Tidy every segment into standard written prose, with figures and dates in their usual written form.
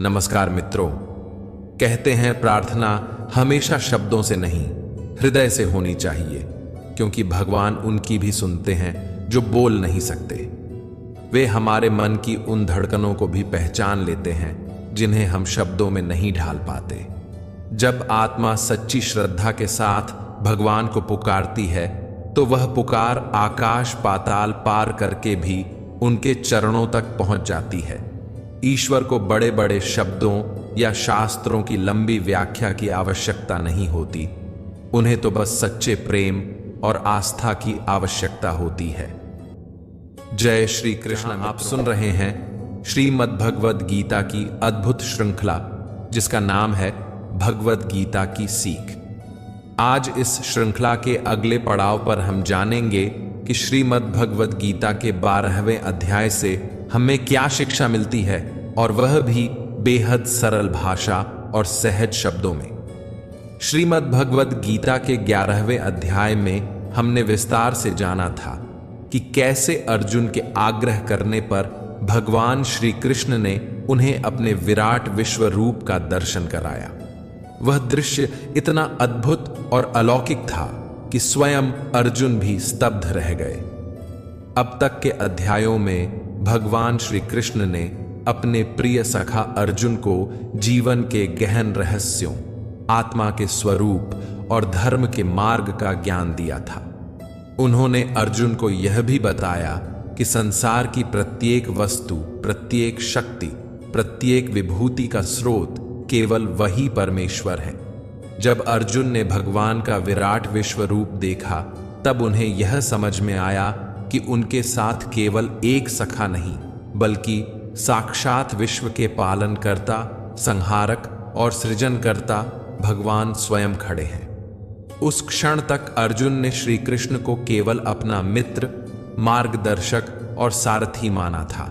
नमस्कार मित्रों। कहते हैं प्रार्थना हमेशा शब्दों से नहीं, हृदय से होनी चाहिए, क्योंकि भगवान उनकी भी सुनते हैं जो बोल नहीं सकते। वे हमारे मन की उन धड़कनों को भी पहचान लेते हैं जिन्हें हम शब्दों में नहीं ढाल पाते। जब आत्मा सच्ची श्रद्धा के साथ भगवान को पुकारती है तो वह पुकार आकाश पाताल पार करके भी उनके चरणों तक पहुंच जाती है। ईश्वर को बड़े बड़े शब्दों या शास्त्रों की लंबी व्याख्या की आवश्यकता नहीं होती, उन्हें तो बस सच्चे प्रेम और आस्था की आवश्यकता होती है। जय श्री कृष्ण। आप सुन रहे हैं श्रीमद् भगवद गीता की अद्भुत श्रृंखला, जिसका नाम है भगवद गीता की सीख। आज इस श्रृंखला के अगले पड़ाव पर हम जानेंगे कि श्रीमद् भगवद गीता के 12वें अध्याय से हमें क्या शिक्षा मिलती है, और वह भी बेहद सरल भाषा और सहज शब्दों में। श्रीमद् भगवद गीता के 11वें अध्याय में हमने विस्तार से जाना था कि कैसे अर्जुन के आग्रह करने पर भगवान श्री कृष्ण ने उन्हें अपने विराट विश्व रूप का दर्शन कराया। वह दृश्य इतना अद्भुत और अलौकिक था कि स्वयं अर्जुन भी स्तब्ध रह गए। अब तक के अध्यायों में भगवान श्री कृष्ण ने अपने प्रिय सखा अर्जुन को जीवन के गहन रहस्यों, आत्मा के स्वरूप और धर्म के मार्ग का ज्ञान दिया था। उन्होंने अर्जुन को यह भी बताया कि संसार की प्रत्येक वस्तु, प्रत्येक शक्ति, प्रत्येक विभूति का स्रोत केवल वही परमेश्वर है। जब अर्जुन ने भगवान का विराट विश्व रूप देखा, तब उन्हें यह समझ में आया कि उनके साथ केवल एक सखा नहीं, बल्कि साक्षात विश्व के पालनकर्ता, संहारक और सृजनकर्ता भगवान स्वयं खड़े हैं। उस क्षण तक अर्जुन ने श्री कृष्ण को केवल अपना मित्र, मार्गदर्शक और सारथी माना था,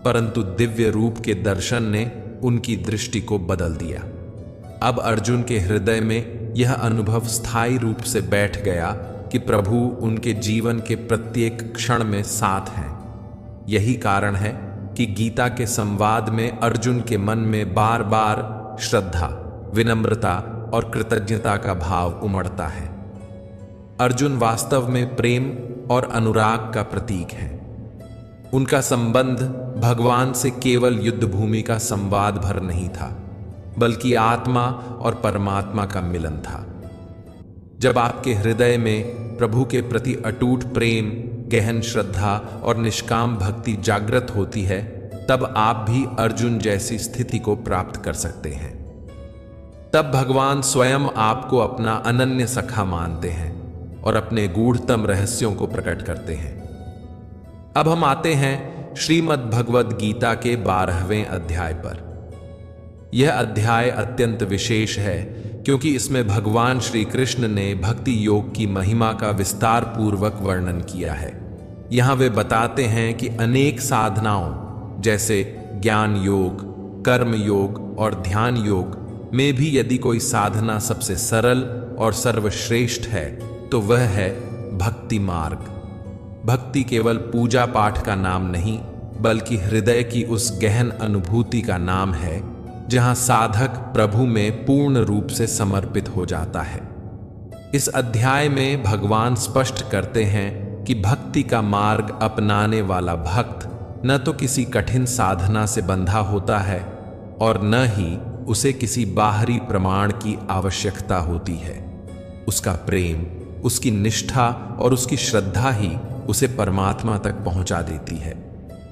परंतु दिव्य रूप के दर्शन ने उनकी दृष्टि को बदल दिया। अब अर्जुन के हृदय में यह अनुभव स्थायी रूप से बैठ गया कि प्रभु उनके जीवन के प्रत्येक क्षण में साथ हैं। यही कारण है कि गीता के संवाद में अर्जुन के मन में बार बार श्रद्धा, विनम्रता और कृतज्ञता का भाव उमड़ता है। अर्जुन वास्तव में प्रेम और अनुराग का प्रतीक है। उनका संबंध भगवान से केवल युद्ध भूमि का संवाद भर नहीं था, बल्कि आत्मा और परमात्मा का मिलन था। जब आपके हृदय में प्रभु के प्रति अटूट प्रेम, गहन श्रद्धा और निष्काम भक्ति जागृत होती है, तब आप भी अर्जुन जैसी स्थिति को प्राप्त कर सकते हैं। तब भगवान स्वयं आपको अपना अनन्य सखा मानते हैं और अपने गूढ़तम रहस्यों को प्रकट करते हैं। अब हम आते हैं श्रीमद् भगवद गीता के 12वें अध्याय पर। यह अध्याय अत्यंत विशेष है क्योंकि इसमें भगवान श्री कृष्ण ने भक्ति योग की महिमा का विस्तार पूर्वक वर्णन किया है। यहाँ वे बताते हैं कि अनेक साधनाओं जैसे ज्ञान योग, कर्म योग और ध्यान योग में भी यदि कोई साधना सबसे सरल और सर्वश्रेष्ठ है तो वह है भक्ति मार्ग। भक्ति केवल पूजा पाठ का नाम नहीं, बल्कि हृदय की उस गहन अनुभूति का नाम है जहां साधक प्रभु में पूर्ण रूप से समर्पित हो जाता है। इस अध्याय में भगवान स्पष्ट करते हैं कि भक्ति का मार्ग अपनाने वाला भक्त न तो किसी कठिन साधना से बंधा होता है और न ही उसे किसी बाहरी प्रमाण की आवश्यकता होती है। उसका प्रेम, उसकी निष्ठा और उसकी श्रद्धा ही उसे परमात्मा तक पहुंचा देती है।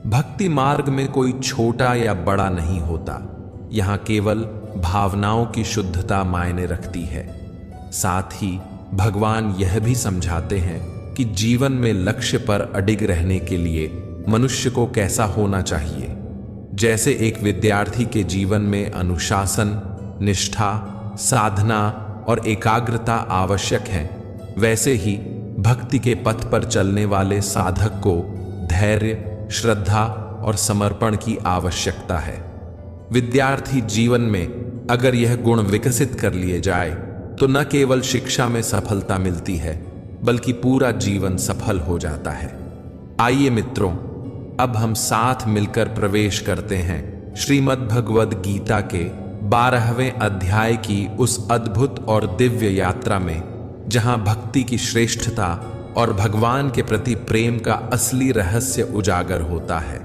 भक्ति मार्ग में कोई छोटा या बड़ा नहीं होता, यहाँ केवल भावनाओं की शुद्धता मायने रखती है। साथ ही भगवान यह भी समझाते हैं कि जीवन में लक्ष्य पर अडिग रहने के लिए मनुष्य को कैसा होना चाहिए। जैसे एक विद्यार्थी के जीवन में अनुशासन, निष्ठा, साधना और एकाग्रता आवश्यक है, वैसे ही भक्ति के पथ पर चलने वाले साधक को धैर्य, श्रद्धा और समर्पण की आवश्यकता है। विद्यार्थी जीवन में अगर यह गुण विकसित कर लिए जाए तो न केवल शिक्षा में सफलता मिलती है, बल्कि पूरा जीवन सफल हो जाता है। आइए मित्रों, अब हम साथ मिलकर प्रवेश करते हैं श्रीमद् भगवद गीता के 12वें अध्याय की उस अद्भुत और दिव्य यात्रा में, जहां भक्ति की श्रेष्ठता और भगवान के प्रति प्रेम का असली रहस्य उजागर होता है।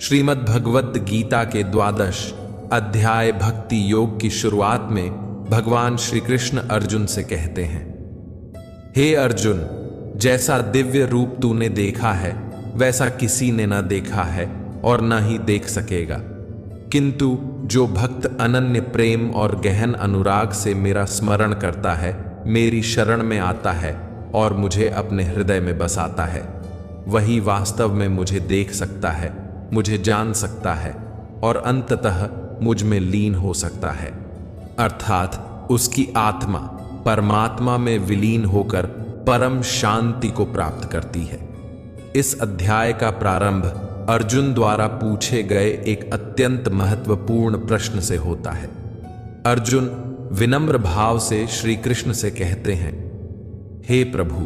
श्रीमद् भगवद गीता के 12 अध्याय भक्ति योग की शुरुआत में भगवान श्री कृष्ण अर्जुन से कहते हैं, हे अर्जुन, जैसा दिव्य रूप तूने देखा है वैसा किसी ने न देखा है और न ही देख सकेगा। किंतु जो भक्त अनन्य प्रेम और गहन अनुराग से मेरा स्मरण करता है, मेरी शरण में आता है और मुझे अपने हृदय में बसाता है, वही वास्तव में मुझे देख सकता है, मुझे जान सकता है और अंततः मुझ में लीन हो सकता है। अर्थात उसकी आत्मा परमात्मा में विलीन होकर परम शांति को प्राप्त करती है। इस अध्याय का प्रारंभ अर्जुन द्वारा पूछे गए एक अत्यंत महत्वपूर्ण प्रश्न से होता है। अर्जुन विनम्र भाव से श्री कृष्ण से कहते हैं, हे प्रभु,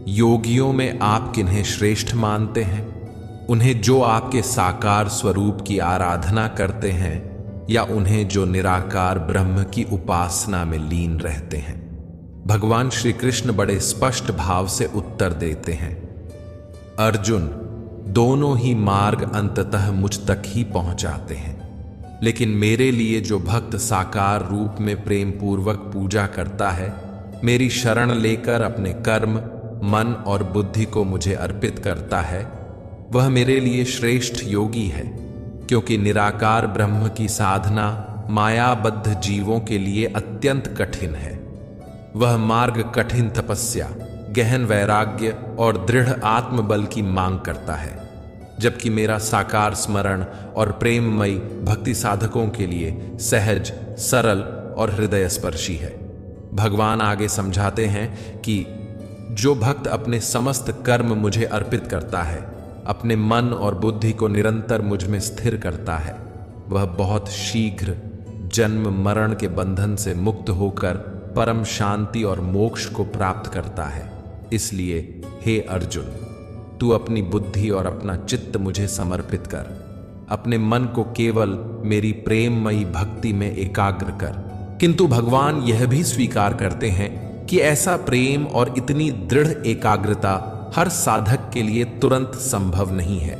योगियों में आप किन्हें श्रेष्ठ मानते हैं? उन्हें जो आपके साकार स्वरूप की आराधना करते हैं या उन्हें जो निराकार ब्रह्म की उपासना में लीन रहते हैं? भगवान श्री कृष्ण बड़े स्पष्ट भाव से उत्तर देते हैं, अर्जुन, दोनों ही मार्ग अंततः मुझ तक ही पहुंचाते हैं, लेकिन मेरे लिए जो भक्त साकार रूप में प्रेम पूर्वक पूजा करता है, मेरी शरण लेकर अपने कर्म, मन और बुद्धि को मुझे अर्पित करता है, वह मेरे लिए श्रेष्ठ योगी है, क्योंकि निराकार ब्रह्म की साधना मायाबद्ध जीवों के लिए अत्यंत कठिन है। वह मार्ग कठिन तपस्या, गहन वैराग्य और दृढ़ आत्मबल की मांग करता है, जबकि मेरा साकार स्मरण और प्रेममयी भक्ति साधकों के लिए सहज, सरल और हृदय स्पर्शी है। भगवान आगे समझाते हैं कि जो भक्त अपने समस्त कर्म मुझे अर्पित करता है, अपने मन और बुद्धि को निरंतर मुझ में स्थिर करता है, वह बहुत शीघ्र जन्म मरण के बंधन से मुक्त होकर परम शांति और मोक्ष को प्राप्त करता है। इसलिए हे अर्जुन, तू अपनी बुद्धि और अपना चित्त मुझे समर्पित कर, अपने मन को केवल मेरी प्रेममयी भक्ति में एकाग्र कर। किंतु भगवान यह भी स्वीकार करते हैं कि ऐसा प्रेम और इतनी दृढ़ एकाग्रता हर साधक के लिए तुरंत संभव नहीं है।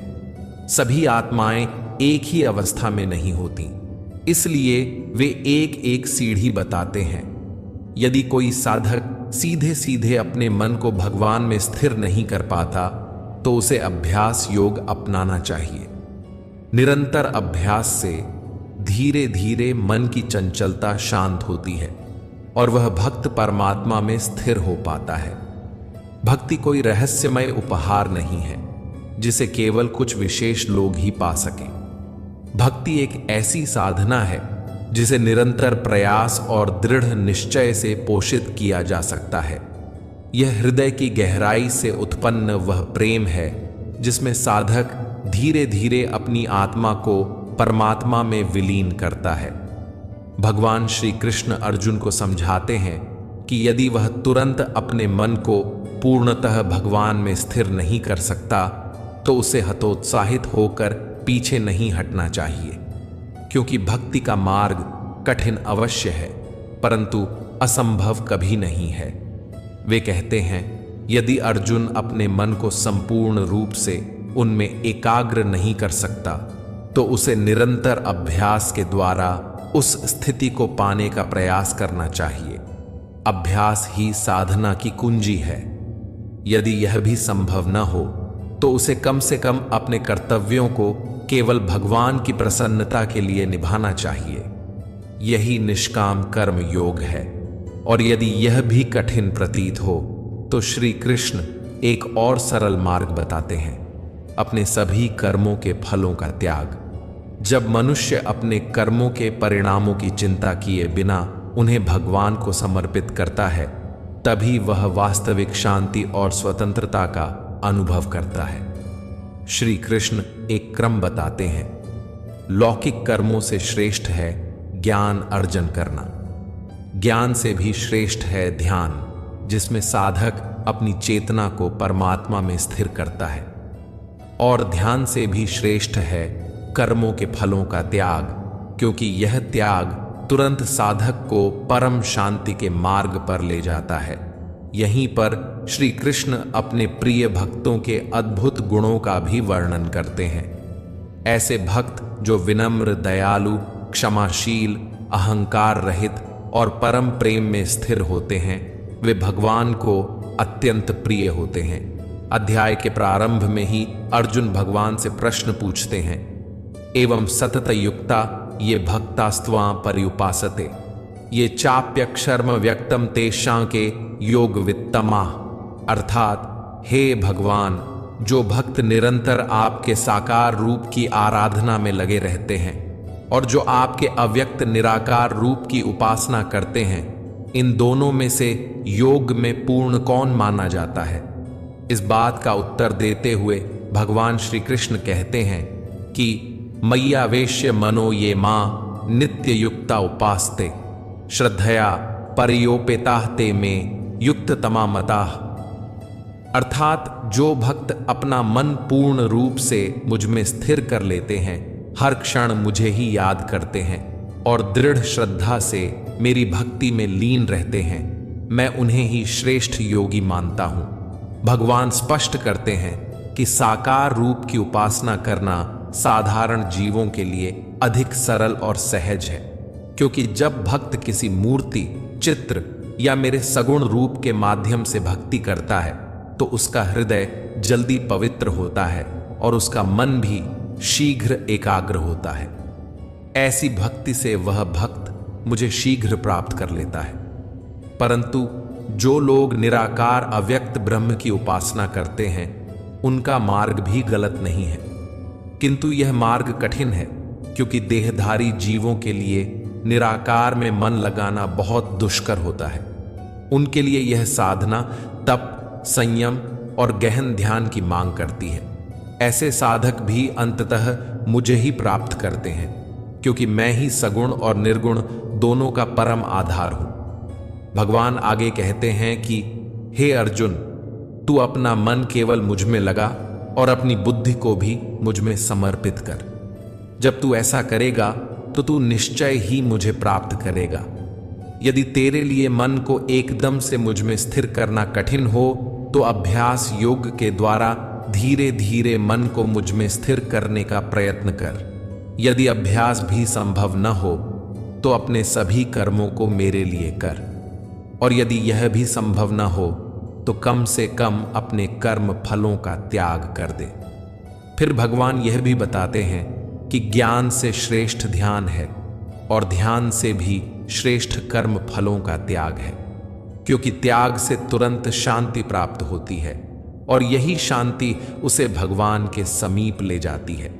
सभी आत्माएं एक ही अवस्था में नहीं होती, इसलिए वे एक एक सीढ़ी बताते हैं। यदि कोई साधक सीधे सीधे अपने मन को भगवान में स्थिर नहीं कर पाता, तो उसे अभ्यास योग अपनाना चाहिए। निरंतर अभ्यास से धीरे धीरे मन की चंचलता शांत होती है और वह भक्त परमात्मा में स्थिर हो पाता है। भक्ति कोई रहस्यमय उपहार नहीं है जिसे केवल कुछ विशेष लोग ही पा सकें। भक्ति एक ऐसी साधना है जिसे निरंतर प्रयास और दृढ़ निश्चय से पोषित किया जा सकता है। यह हृदय की गहराई से उत्पन्न वह प्रेम है जिसमें साधक धीरे धीरे अपनी आत्मा को परमात्मा में विलीन करता है। भगवान श्री कृष्ण अर्जुन को समझाते हैं कि यदि वह तुरंत अपने मन को पूर्णतः भगवान में स्थिर नहीं कर सकता, तो उसे हतोत्साहित होकर पीछे नहीं हटना चाहिए, क्योंकि भक्ति का मार्ग कठिन अवश्य है, परंतु असंभव कभी नहीं है। वे कहते हैं, यदि अर्जुन अपने मन को संपूर्ण रूप से उनमें एकाग्र नहीं कर सकता, तो उसे निरंतर अभ्यास के द्वारा उस स्थिति को पाने का प्रयास करना चाहिए। अभ्यास ही साधना की कुंजी है। यदि यह भी संभव न हो, तो उसे कम से कम अपने कर्तव्यों को केवल भगवान की प्रसन्नता के लिए निभाना चाहिए। यही निष्काम कर्म योग है। और यदि यह भी कठिन प्रतीत हो, तो श्री कृष्ण एक और सरल मार्ग बताते हैं, अपने सभी कर्मों के फलों का त्याग। जब मनुष्य अपने कर्मों के परिणामों की चिंता किए बिना उन्हें भगवान को समर्पित करता है, तभी वह वास्तविक शांति और स्वतंत्रता का अनुभव करता है। श्री कृष्ण एक क्रम बताते हैं। लौकिक कर्मों से श्रेष्ठ है ज्ञान अर्जन करना। ज्ञान से भी श्रेष्ठ है ध्यान, जिसमें साधक अपनी चेतना को परमात्मा में स्थिर करता है। और ध्यान से भी श्रेष्ठ है कर्मों के फलों का त्याग, क्योंकि यह त्याग तुरंत साधक को परम शांति के मार्ग पर ले जाता है। यहीं पर श्री कृष्ण अपने प्रिय भक्तों के अद्भुत गुणों का भी वर्णन करते हैं। ऐसे भक्त जो विनम्र, दयालु, क्षमाशील, अहंकार रहित और परम प्रेम में स्थिर होते हैं, वे भगवान को अत्यंत प्रिय होते हैं। अध्याय के प्रारंभ में ही अर्जुन भगवान से प्रश्न पूछते हैं, एवं सतत युक्ता ये भक्तास्त्वां पर्युपासते, ये चाप्यक्षरम व्यक्तम तेषां के योग वित्तमा। अर्थात हे भगवान, जो भक्त निरंतर आपके साकार रूप की आराधना में लगे रहते हैं और जो आपके अव्यक्त निराकार रूप की उपासना करते हैं, इन दोनों में से योग में पूर्ण कौन माना जाता है? इस बात का उत्तर देते हुए भगवान श्री कृष्ण कहते हैं कि मय्यावेश्य मनो ये मां नित्य युक्ता उपास्ते, श्रद्धया परियोपेताः ते में युक्त तमामताः। अर्थात जो भक्त अपना मन पूर्ण रूप से मुझ में स्थिर कर लेते हैं, हर क्षण मुझे ही याद करते हैं और दृढ़ श्रद्धा से मेरी भक्ति में लीन रहते हैं, मैं उन्हें ही श्रेष्ठ योगी मानता हूं। भगवान स्पष्ट करते हैं कि साकार रूप की उपासना करना साधारण जीवों के लिए अधिक सरल और सहज है, क्योंकि जब भक्त किसी मूर्ति, चित्र या मेरे सगुण रूप के माध्यम से भक्ति करता है तो उसका हृदय जल्दी पवित्र होता है और उसका मन भी शीघ्र एकाग्र होता है। ऐसी भक्ति से वह भक्त मुझे शीघ्र प्राप्त कर लेता है। परंतु जो लोग निराकार अव्यक्त ब्रह्म की उपासना करते हैं, उनका मार्ग भी गलत नहीं है, किंतु यह मार्ग कठिन है, क्योंकि देहधारी जीवों के लिए निराकार में मन लगाना बहुत दुष्कर होता है। उनके लिए यह साधना तप, संयम और गहन ध्यान की मांग करती है। ऐसे साधक भी अंततः मुझे ही प्राप्त करते हैं, क्योंकि मैं ही सगुण और निर्गुण दोनों का परम आधार हूं। भगवान आगे कहते हैं कि हे अर्जुन, तू अपना मन केवल मुझ में लगा और अपनी बुद्धि को भी मुझ में समर्पित कर। जब तू ऐसा करेगा तो तू निश्चय ही मुझे प्राप्त करेगा। यदि तेरे लिए मन को एकदम से मुझ में स्थिर करना कठिन हो तो अभ्यास योग के द्वारा धीरे धीरे मन को मुझ में स्थिर करने का प्रयत्न कर। यदि अभ्यास भी संभव न हो तो अपने सभी कर्मों को मेरे लिए कर, और यदि यह भी संभव न हो तो कम से कम अपने कर्म फलों का त्याग कर दे। फिर भगवान यह भी बताते हैं कि ज्ञान से श्रेष्ठ ध्यान है और ध्यान से भी श्रेष्ठ कर्म फलों का त्याग है, क्योंकि त्याग से तुरंत शांति प्राप्त होती है और यही शांति उसे भगवान के समीप ले जाती है।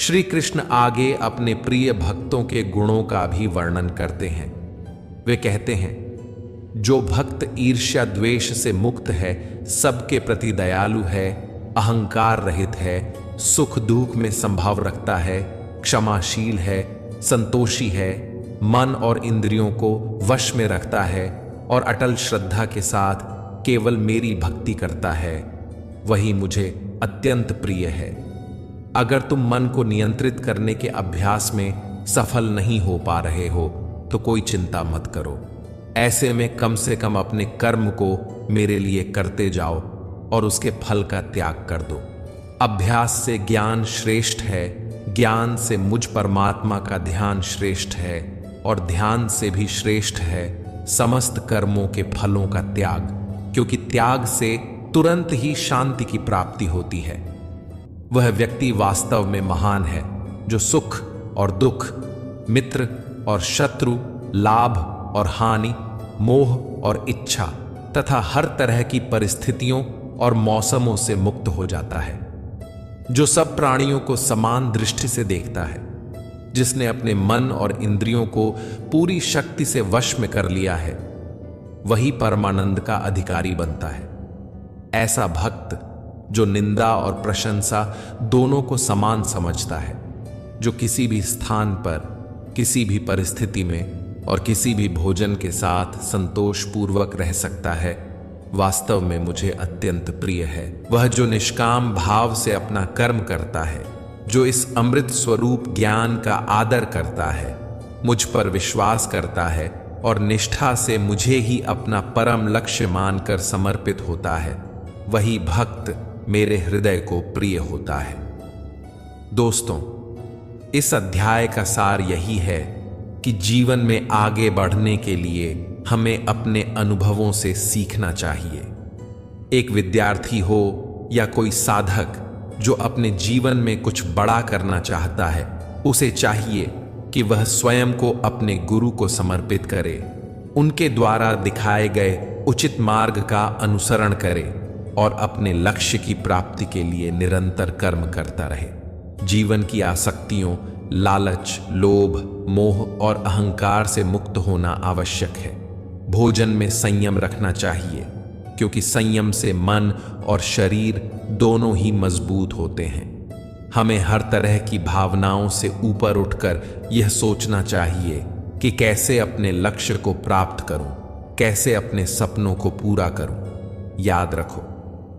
श्री कृष्ण आगे अपने प्रिय भक्तों के गुणों का भी वर्णन करते हैं। वे कहते हैं, जो भक्त ईर्ष्या द्वेष से मुक्त है, सबके प्रति दयालु है, अहंकार रहित है, सुख दुख में संभाव रखता है, क्षमाशील है, संतोषी है, मन और इंद्रियों को वश में रखता है और अटल श्रद्धा के साथ केवल मेरी भक्ति करता है, वही मुझे अत्यंत प्रिय है। अगर तुम मन को नियंत्रित करने के अभ्यास में सफल नहीं हो पा रहे हो तो कोई चिंता मत करो। ऐसे में कम से कम अपने कर्म को मेरे लिए करते जाओ और उसके फल का त्याग कर दो। अभ्यास से ज्ञान श्रेष्ठ है, ज्ञान से मुझ परमात्मा का ध्यान श्रेष्ठ है और ध्यान से भी श्रेष्ठ है समस्त कर्मों के फलों का त्याग, क्योंकि त्याग से तुरंत ही शांति की प्राप्ति होती है। वह व्यक्ति वास्तव में महान है जो सुख और दुख, मित्र और शत्रु, लाभ और हानि, मोह और इच्छा तथा हर तरह की परिस्थितियों और मौसमों से मुक्त हो जाता है, जो सब प्राणियों को समान दृष्टि से देखता है, जिसने अपने मन और इंद्रियों को पूरी शक्ति से वश में कर लिया है, वही परमानंद का अधिकारी बनता है। ऐसा भक्त जो निंदा और प्रशंसा दोनों को समान समझता है, जो किसी भी स्थान पर, किसी भी परिस्थिति में और किसी भी भोजन के साथ संतोष पूर्वक रह सकता है, वास्तव में मुझे अत्यंत प्रिय है। वह जो निष्काम भाव से अपना कर्म करता है, जो इस अमृत स्वरूप ज्ञान का आदर करता है, मुझ पर विश्वास करता है और निष्ठा से मुझे ही अपना परम लक्ष्य मानकर समर्पित होता है, वही भक्त मेरे हृदय को प्रिय होता है। दोस्तों, इस अध्याय का सार यही है कि जीवन में आगे बढ़ने के लिए हमें अपने अनुभवों से सीखना चाहिए। एक विद्यार्थी हो या कोई साधक जो अपने जीवन में कुछ बड़ा करना चाहता है, उसे चाहिए कि वह स्वयं को अपने गुरु को समर्पित करे, उनके द्वारा दिखाए गए उचित मार्ग का अनुसरण करे और अपने लक्ष्य की प्राप्ति के लिए निरंतर कर्म करता रहे। जीवन की आसक्तियों, लालच, लोभ, मोह और अहंकार से मुक्त होना आवश्यक है। भोजन में संयम रखना चाहिए, क्योंकि संयम से मन और शरीर दोनों ही मजबूत होते हैं। हमें हर तरह की भावनाओं से ऊपर उठकर यह सोचना चाहिए कि कैसे अपने लक्ष्य को प्राप्त करूं, कैसे अपने सपनों को पूरा करूं। याद रखो,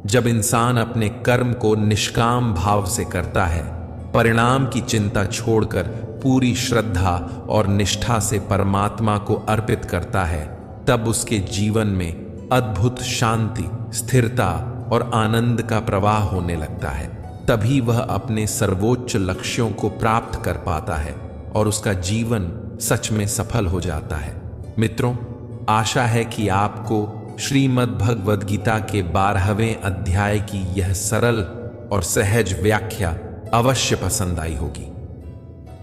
जब इंसान अपने कर्म को निष्काम भाव से करता है, परिणाम की चिंता छोड़कर पूरी श्रद्धा और निष्ठा से परमात्मा को अर्पित करता है, तब उसके जीवन में अद्भुत शांति, स्थिरता और आनंद का प्रवाह होने लगता है। तभी वह अपने सर्वोच्च लक्ष्यों को प्राप्त कर पाता है और उसका जीवन सच में सफल हो जाता है। मित्रों, आशा है कि आपको श्रीमद् भगवद गीता के 12वें अध्याय की यह सरल और सहज व्याख्या अवश्य पसंद आई होगी।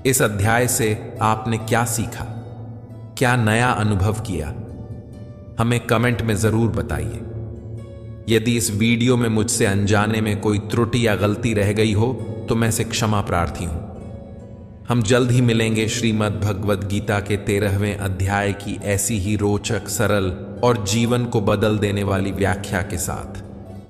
इस अध्याय से आपने क्या सीखा, क्या नया अनुभव किया, हमें कमेंट में जरूर बताइए। यदि इस वीडियो में मुझसे अनजाने में कोई त्रुटि या गलती रह गई हो तो मैं से क्षमा प्रार्थी हूं। हम जल्द ही मिलेंगे श्रीमद् भगवद गीता के 13वें अध्याय की ऐसी ही रोचक, सरल और जीवन को बदल देने वाली व्याख्या के साथ।